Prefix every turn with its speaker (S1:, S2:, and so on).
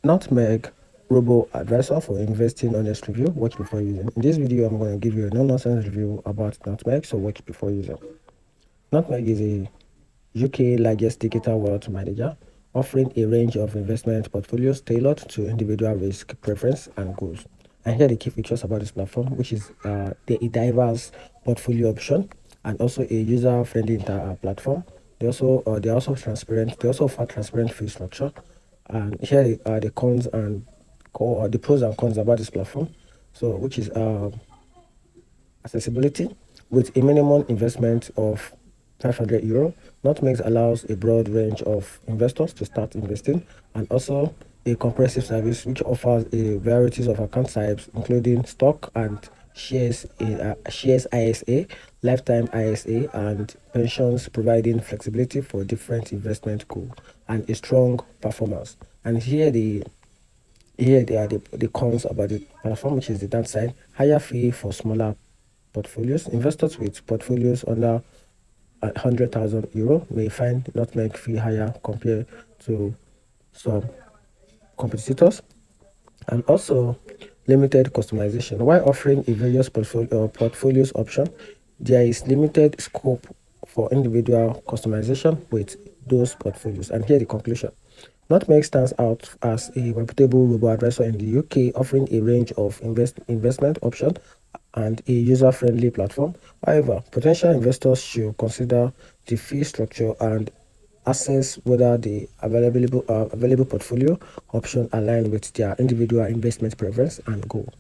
S1: Nutmeg Robo-advisor for investing honest review. Watch before using. In this video, I'm going to give you a no-nonsense review about Nutmeg, so watch before using. Nutmeg is a UK largest digital wealth manager, offering a range of investment portfolios tailored to individual risk preference and goals. And here are the key features about this platform, which is a diverse portfolio option and also a user-friendly platform. They're also transparent. They also offer transparent fee structure. And here are the cons and the pros and cons about this platform. So, which is accessibility with a minimum investment of €500. Nutmeg allows a broad range of investors to start investing, and also a comprehensive service which offers a varieties of account types, including stock and shares, shares ISA, lifetime ISA, and pensions, providing flexibility for different investment goals and a strong performance. And here they are the cons about the platform, which is the downside: higher fee for smaller portfolios. Investors with portfolios under €100,000 may find Nutmeg fee higher compared to some competitors. And also limited customization. While offering a various portfolios option, there is limited scope for individual customization with those portfolios. And here the conclusion: Nutmeg stands out as a reputable robo-advisor in the UK, offering a range of investment options and a user-friendly platform. However, potential investors should consider the fee structure and assess whether the available portfolio option align with their individual investment preference and goal.